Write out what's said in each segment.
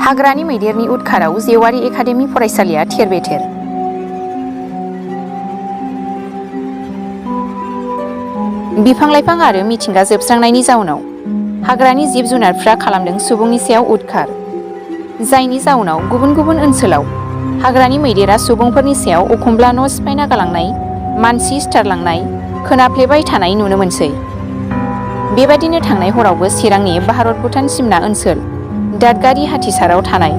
हाग्रानि मैदेरनि उदखाराव जेवारि एकाडेमि फरायसालिया थेर-बेथेर। बिफां-लाइफां आरो मिथिंगा जोबस्रांनायनि जाउनाव हाग्रानि जिब-जुनारफ्रा खालामदों सुबुंनि सायाव उदखार, जायनि जाउनाव गुबुन गुबुन ओनसोलाव हाग्रानि मैदेरा सुबुंफोरनि सायाव एखमब्ला न' सिफायना गालांनाय, मानसि सिथारलांनाय खोनाफ्लेबाय थानाय नुनो मोनसै। बेबादिनो थांनाय हरावबो चिरांनि भारत-भुटान सिमना ओनसोल दादगारि हाथिसाराव थानाय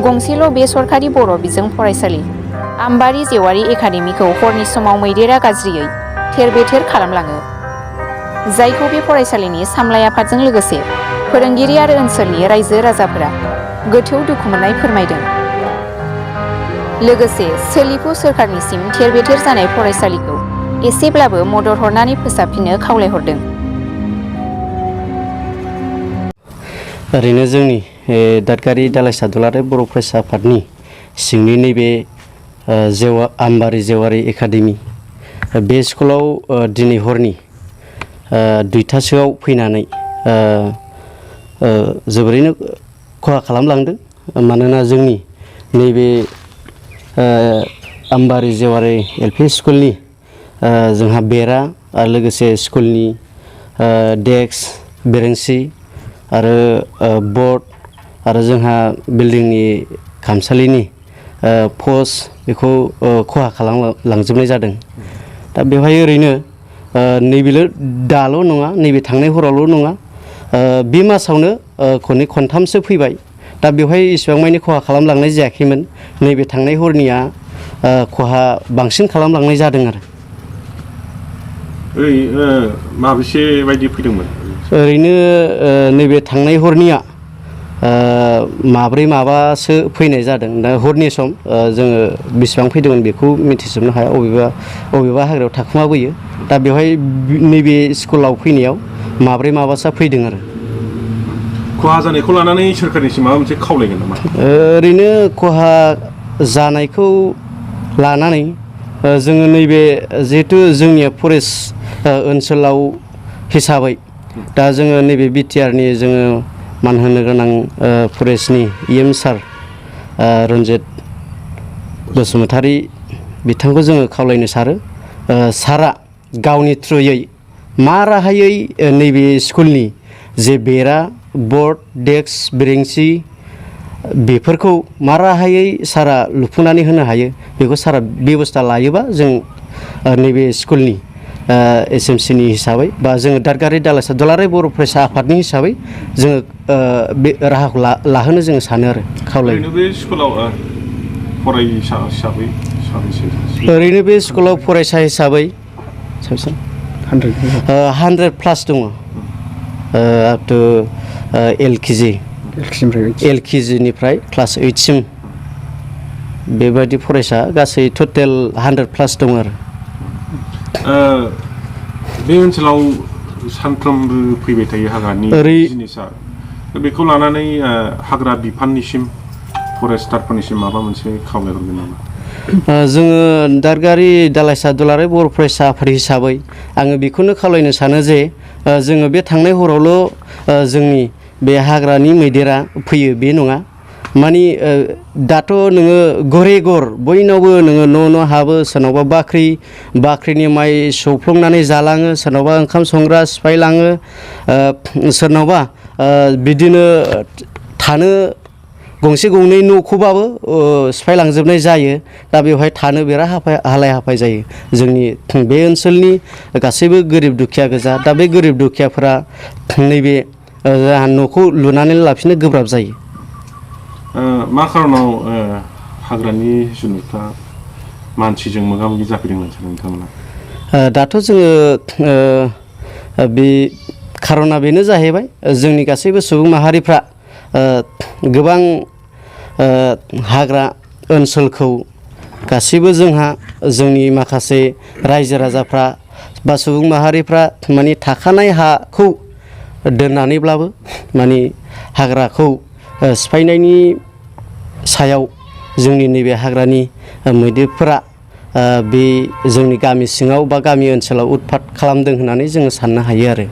गंसेल' बेसरकारि बर' बिजों फरायसालि आम्बारि जेवारि एकाडेमिखौ हरनि समाव मैदेरा गाज्रियै थेर-बेथेर खालामलाङो, जायखौ बे फरायसालिनि सामलाय आफादजों लोगोसे फोरोंगिरि आरो ओनसोलनि रायजो-राजाफोरा गोथौ दुखु मोननाय फोरमायदों। लोगोसे सोलिफु सोरखारनिसिम थेर-बेथेर जानाय फरायसालिखौ एसेब्लाबो मदद हरनानै फोसाबफिननो खावलायहरदों। ओरैनो जोंनि दादगारि दालाइसा दुलाराय बर' फरायसा आफादनि सिंनि नैबे आम्बारि जेवारि एकाडेमि बे स्कुलाव दिनै हरनि 2टासोआव फैनानै जोबोरैनो खहा खालामलांदों। मानोना जोंनि नैबे आम्बारि जेवारि LP स्कुलनि जोंहा बेरा आरो लोगोसे स्कुलनि डेस्क, बेरेंसि आरो बर्ड आरो जोंहा बिल्डिंनि खामसालिनि पस्ट बेखौ खहा खालामलांजोबनाय जादों। दा बेवहाय ओरैनो नैबेल' दाल' नङा, नैबे थांनाय हरावल' नङा, बे मासावनो खननै खनथामसो फैबाय। दा बेवहाय इसेबां मानि खहा खालामलांनाय जायाखैमोन, नैबे थांनाय हरनिया खहा बांसिन खालामलांनाय जादों आरो। माबेसे बायदि फैदोंमोन? ओरैनो नैबे थांनाय हरनिया माब्रै माबासो फैनाय जादों। दा हरनि सम जोङो बेसेबां फैदोंमोन बेखौ मिथिजोबनो हाया, अबेबा हाग्रायाव थाखुमाबोयो। दा बेवहाय नैबे स्कुलाव फैनायाव माब्रै माबासो फैदों आरो। खहा जानायखौ लानानै सोरखारनिसिम माबा मोनसे खावलायगोन नामा? ओरैनो खहा जानायखौ लानानै जोङो नैबे जिहेथु जोंनिया फरेस्ट ओनसोलाव हिसाबै दा जोङो नैबे BTRनि जोङो मान होनो गोनां फरेस्टनि EM सार रन्जित बसुमतारी बिथांखौ जोङो खावलायनो सारो, सारा गावनि थ्रुयै मा राहायै नैबे स्कुलनि जे बेरा, बर्ड, डेस्क, बेरेंसि बेफोरखौ मा राहायै सारा लुफुंनानै होनो हायो बेखौ सारा बेबस्था लायोबा जों नैबे स्कुलनि SMCनि हिसाबै बा जोङो दादगारि दालाइसा दुलाराय बर' फरायसा आफादनि हिसाबै जोङो बे राहाखौ लाहोनो जोङो सानो आरो खावलायो। ओरैनो बे स्कुलाव फरायसा हिसाबै साबेसे? ओरैनो बे स्कुलाव फरायसा हिसाबै 100+ दङ, आप टु LKG निफ्राय क्लास 8सिम बेबायदि फरायसा गासै टटेल 100+ दङ आरो। बे ओनसोलाव सानफ्रोमबो फैबाय थायो हाग्रानि जिनिसा, बेखौ लानानै हाग्रा बिफाननिसिम फरेस्टारफोरनिसिम माबा मोनसे खावलायहरगोन नामा? जोङो दादगारि दालाइसा दुलाराय बर' फरायसा आफाद हिसाबै आङो बेखौनो खावलायनो सानो जे जोङो बे थांनाय हरावल' जोंनि बे हाग्रानि मैदेरा फैयो बे नङा। मानि दाथ' नोङो घरे घर बयनावबो नोङो न' हाबो, सोरनावबा बाख्रिनि माइ सौफ्लंनानै जालाङो, सोरनावबा ओंखाम संग्रा सिफायलाङो, सोरनावबा बिदिनो थानो गंसे गंनै न'खौबाबो सिफायलांजोबनाय जायो। दा बेवहाय थानो बिराद हालाय-हाफाय जायो। जोंनि बे ओनसोलनि गासैबो गोरिब दुखिया गोजा। दा बे गोरिब दुखियाफोरा नैबे न'खौ लुनानै लाफिननो गोब्राब जायो। मा खारनाव हाग्रानि जुनारफ्रा मानसिजों मोगा-मोगि जाफैदों सानो नोंथांमोना? दाथ' जोङो बे खारना बेनो जाहैबाय जोंनि गासैबो सुबुं माहारिफ्रा गोबां हाग्रा ओनसोलखौ गासैबो जोंनि माखासे रायजो-राजाफ्रा बा सुबुं माहारिफ्रा माने थाखानाय हाखौ दोननानैब्लाबो माने हाग्राखौ सिफायनायनि सायाव जोंनि नैबे हाग्रानि मैदेरफोरा बे जोंनि गामि सिङाव बा गामि ओनसोलाव उतपात खालामदों होननानै जोङो साननो हायो आरो।